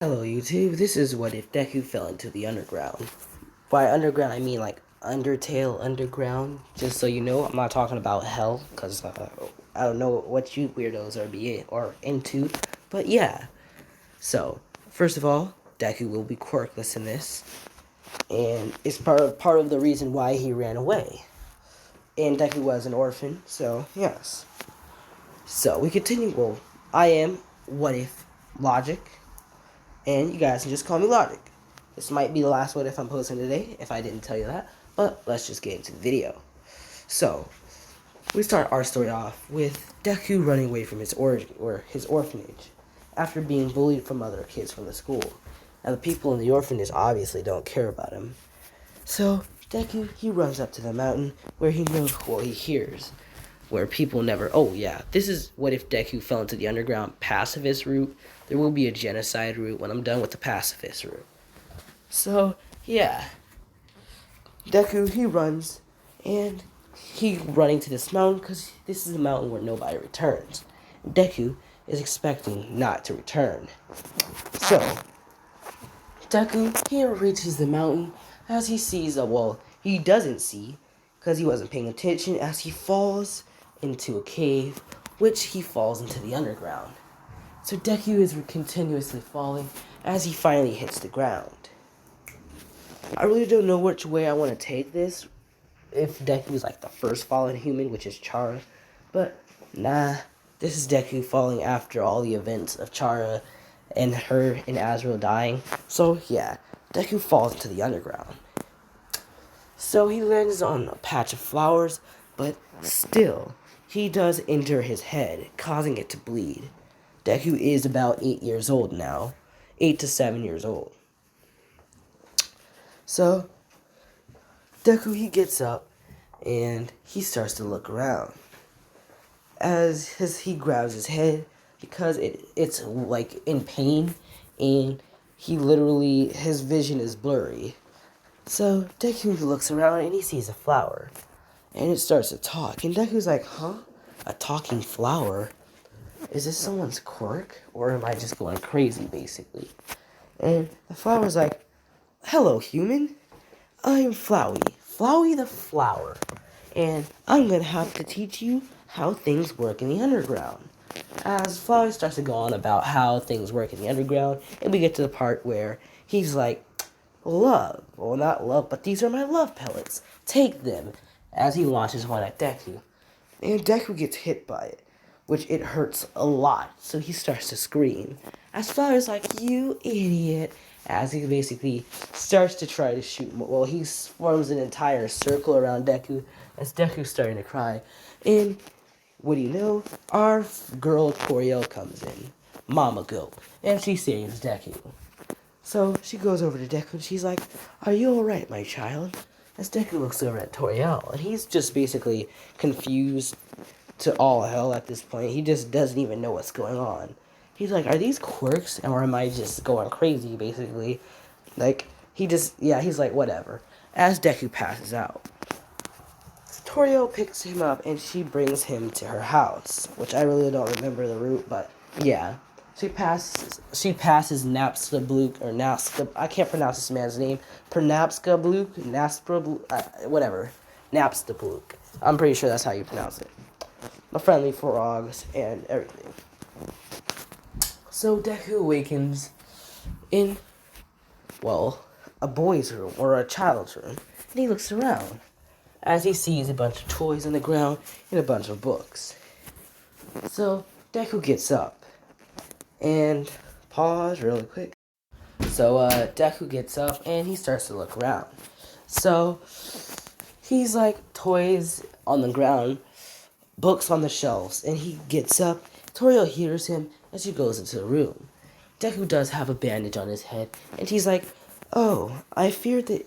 Hello YouTube, this is what if Deku fell into the underground. By underground I mean like Undertale underground, just so you know. I'm not talking about hell, because I don't know what you weirdos are into, but yeah. So, first of all, Deku will be quirkless in this, and it's part of the reason why he ran away. And Deku was an orphan, so yes. So, we continue. Well, I am What If Logic, and you guys can just call me Logic. This might be the last What If I'm posting today, if I didn't tell you that, but let's just get into the video. So, we start our story off with Deku running away from his orphanage after being bullied from other kids from the school. Now, the people in the orphanage obviously don't care about him. So, Deku, he runs up to the mountain where he hears where people never. Oh yeah, this is what if Deku fell into the underground pacifist route. There will be a genocide route when I'm done with the pacifist route. So yeah, Deku, he runs, and he running to this mountain because this is a mountain where nobody returns. Deku is expecting not to return. So Deku, he reaches the mountain as he sees he doesn't see, because he wasn't paying attention, as he falls into a cave, which he falls into the underground. So Deku is continuously falling as he finally hits the ground. I really don't know which way I want to take this, if Deku is like the first fallen human, which is Chara, but nah, this is Deku falling after all the events of Chara and her and Azrael dying. So yeah, Deku falls into the underground. So he lands on a patch of flowers, but still, he does injure his head, causing it to bleed. Deku is about 8 years old now. 8 to 7 years old. So, Deku, he gets up, and he starts to look around. He grabs his head, because it's like in pain, and his vision is blurry. So Deku looks around and he sees a flower, and it starts to talk. And Deku's like, huh? A talking flower? Is this someone's quirk? Or am I just going crazy, basically? And the flower's like, hello, human. I'm Flowey. Flowey the flower. And I'm gonna have to teach you how things work in the underground. As Flowey starts to go on about how things work in the underground, and we get to the part where he's like, love. Well, not love, but these are my love pellets. Take them. As he launches one at Deku. And Deku gets hit by it, which it hurts a lot, so he starts to scream. As Flower's like, you idiot. As he basically starts to try to shoot more. Well, he forms an entire circle around Deku, as Deku's starting to cry. And what do you know? Our girl Toriel comes in. Mama Goat. And she saves Deku. So she goes over to Deku and she's like, are you alright, my child? As Deku looks over at Toriel, and he's just basically confused to all hell at this point. He just doesn't even know what's going on. He's like, are these quirks, or am I just going crazy, basically? Like, he's like, whatever. As Deku passes out, Toriel picks him up and she brings him to her house, which I really don't remember the route, but yeah. She passes Napska Bluk, or Napska, I can't pronounce this man's name. Pernapska Bluk, Naspra Bluk, whatever. Napska Bluk. I'm pretty sure that's how you pronounce it. My friendly frogs and everything. So Deku awakens in, a boy's room, or a child's room, and he looks around as he sees a bunch of toys on the ground and a bunch of books. So Deku gets up. And pause really quick. So Deku gets up and he starts to look around. So he's like, toys on the ground, books on the shelves, and he gets up. Toriel hears him as he goes into the room. Deku does have a bandage on his head, and he's like, oh, I feared that,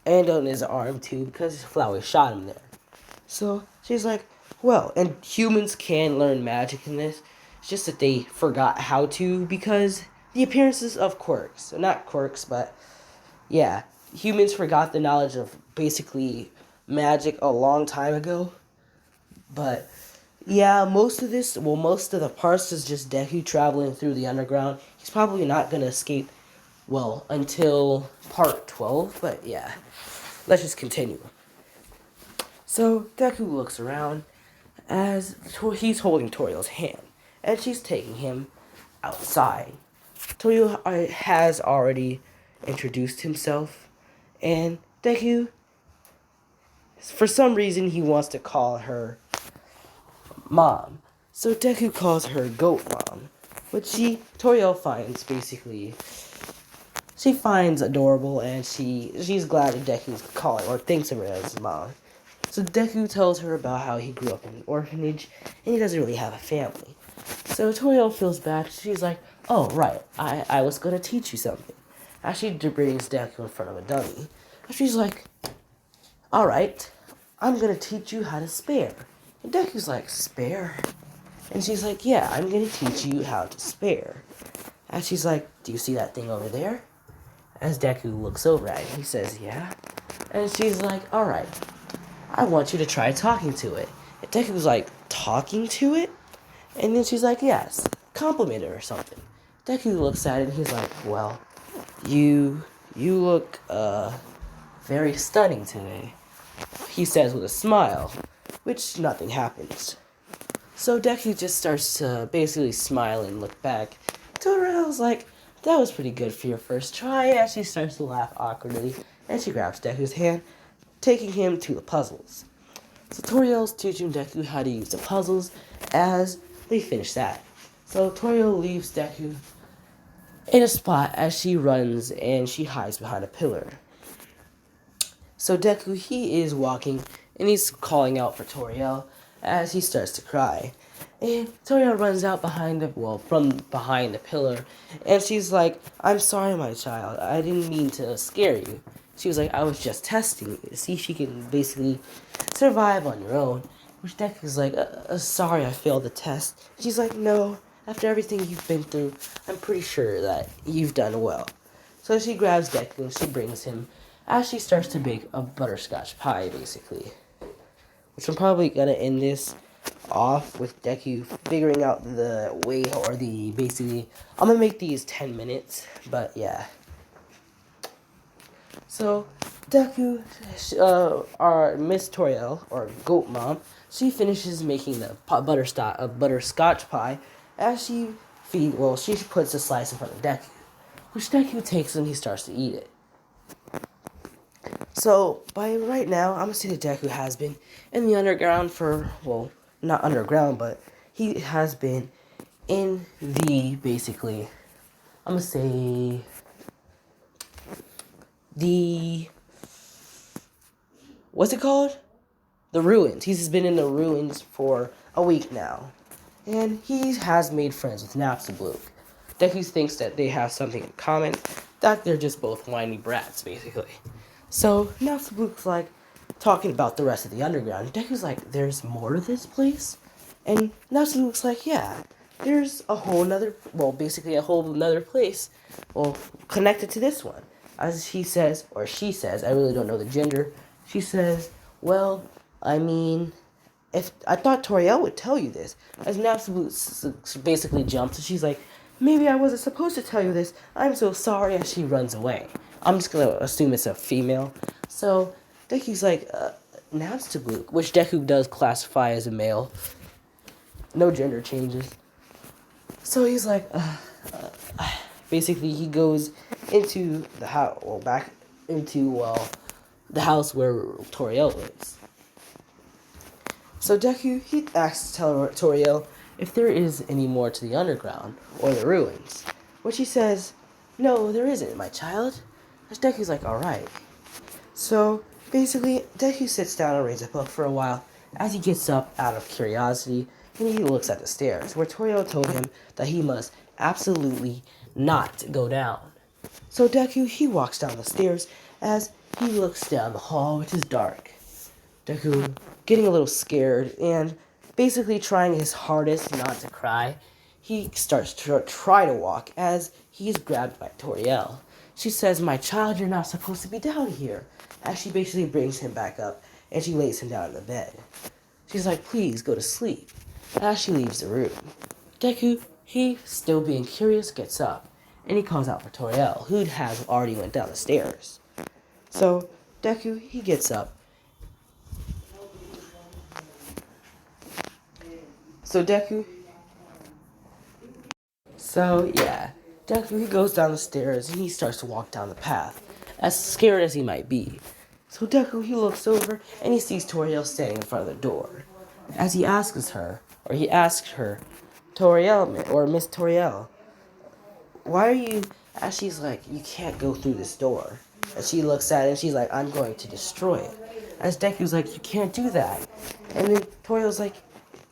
and on his arm too, because his flower shot him there. So she's like, well, and humans can learn magic in this. It's just that they forgot how to, because the appearances of quirks. So not quirks, but yeah. Humans forgot the knowledge of basically magic a long time ago. But yeah, most of the parts is just Deku traveling through the underground. He's probably not gonna escape, well, until part 12, but yeah. Let's just continue. So Deku looks around as he's holding Toriel's hand, and she's taking him outside. Toriel has already introduced himself, and Deku, for some reason, he wants to call her Mom. So Deku calls her Goat Mom, which Toriel finds she finds adorable, and she's glad that Deku's calling or thinks of her as his mom. So Deku tells her about how he grew up in an orphanage and he doesn't really have a family. So Toriel feels bad. She's like, "Oh right, I was gonna teach you something." As she brings Deku in front of a dummy, she's like, "All right, I'm gonna teach you how to spare." And Deku's like, "Spare?" And she's like, "Yeah, I'm gonna teach you how to spare." And she's like, "Do you see that thing over there?" As Deku looks over at it, he says, "Yeah." And she's like, "All right, I want you to try talking to it." And Deku's like, "Talking to it?" And then she's like, "Yes, compliment it or something." Deku looks at it and he's like, "Well, you look very stunning today," he says with a smile, which nothing happens. So Deku just starts to basically smile and look back. Toriel's like, "That was pretty good for your first try." And she starts to laugh awkwardly, and she grabs Deku's hand, taking him to the puzzles. So Toriel's teaching Deku how to use the puzzles as they finish that. So Toriel leaves Deku in a spot as she runs and she hides behind a pillar. So Deku, he is walking and he's calling out for Toriel as he starts to cry. And Toriel runs out from behind the pillar, and she's like, "I'm sorry, my child. I didn't mean to scare you." She was like, "I was just testing you to see if you can basically survive on your own." Which Deku's like, "Sorry, I failed the test." She's like, "No, after everything you've been through, I'm pretty sure that you've done well." So she grabs Deku and she brings him as she starts to bake a butterscotch pie, basically. Which I'm probably gonna end this off with Deku figuring out the way, or basically, I'm gonna make these 10 minutes, but yeah. So Deku, our Miss Toriel, or Goat Mom, she finishes making the butterscotch pie as she puts a slice in front of Deku, which Deku takes and he starts to eat it. So, by right now, I'm going to say that Deku has been in the underground for, well, not underground, but he has been in basically, I'm going to say, what's it called? The ruins. He's been in the ruins for a week now. And he has made friends with Napstablook. Deku thinks that they have something in common, that they're just both whiny brats, basically. So Napstablook's like talking about the rest of the underground. Deku's like, "There's more to this place?" And Napstablook's like, "Yeah, there's a whole nother place, well, connected to this one." As he says, or she says, I really don't know the gender. She says, "Well, I mean, if I thought Toriel would tell you this." As Napstablook basically jumps, and she's like, "Maybe I wasn't supposed to tell you this. I'm so sorry," as she runs away. I'm just gonna assume it's a female. So Deku's like, Napstablook, which Deku does classify as a male. No gender changes. So he's like, basically he goes into the house, back into, the house where Toriel lives. So Deku, he asks Toriel if there is any more to the underground, or the ruins. Which he says, "No, there isn't, my child." As Deku's like, "Alright." So, basically, Deku sits down and reads a book for a while as he gets up out of curiosity and he looks at the stairs, where Toriel told him that he must absolutely not go down. So Deku, he walks down the stairs as he looks down the hall, which is dark. Deku getting a little scared and basically trying his hardest not to cry. He starts to try to walk as he is grabbed by Toriel. She says, "My child, you're not supposed to be down here." As she basically brings him back up and she lays him down in the bed. She's like, "Please go to sleep." As she leaves the room, Deku, he, still being curious, gets up and he calls out for Toriel, who has already went down the stairs. So Deku, he gets up. Deku, he goes down the stairs and he starts to walk down the path, as scared as he might be. So Deku, he looks over and he sees Toriel standing in front of the door. As he asks her, Toriel, or Miss Toriel, why are you, as she's like, you can't go through this door. And she looks at it and she's like, I'm going to destroy it. As Deku's like, you can't do that. And then Toriel's like,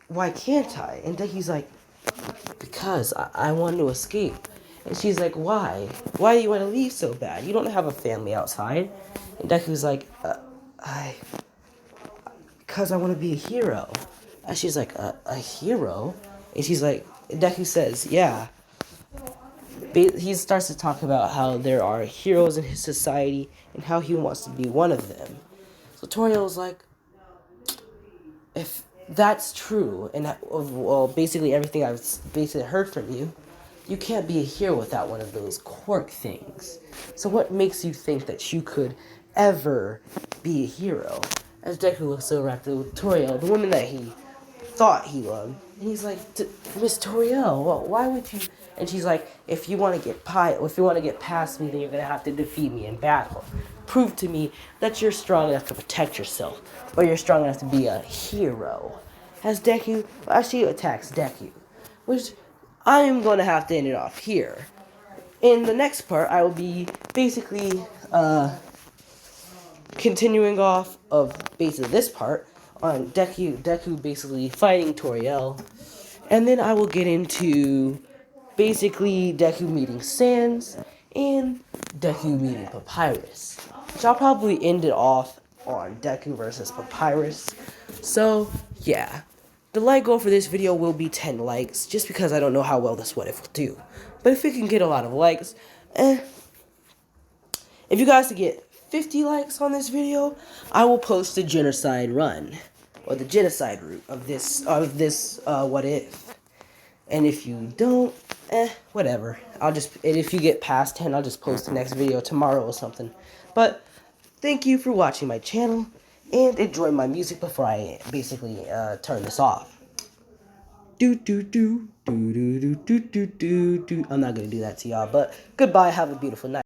why can't I? And Deku's like, because I want to escape. And she's like, why? Why do you want to leave so bad? You don't have a family outside. And Deku's like, because I want to be a hero. And she's like, a hero? And she's like, Deku says, yeah. He starts to talk about how there are heroes in his society and how he wants to be one of them. So Toriel's like, if that's true, and well, basically everything I've basically heard from you, you can't be a hero without one of those quirk things. So what makes you think that you could ever be a hero? As Deku looks over at Toriel, the woman that he thought he loved, and he's like, Miss Toriel, well, why would you? And she's like, if you want to get past me, then you're gonna have to defeat me in battle. Prove to me that you're strong enough to protect yourself, or you're strong enough to be a hero. As she attacks Deku, which I am going to have to end it off here. In the next part, I will be basically continuing off of basically this part on Deku basically fighting Toriel, and then I will get into basically Deku meeting Sans and Deku meeting Papyrus, which I'll probably end it off on Deku versus Papyrus. So yeah, the like goal for this video will be 10 likes, just because I don't know how well this what if will do. But if it can get a lot of likes, if you guys get 50 likes on this video, I will post the genocide run, or the genocide route of this what if. And if you don't, whatever. And if you get past 10, I'll just post the next video tomorrow or something. But thank you for watching my channel, and enjoy my music before I basically turn this off. I'm not gonna do that to y'all, but goodbye, have a beautiful night.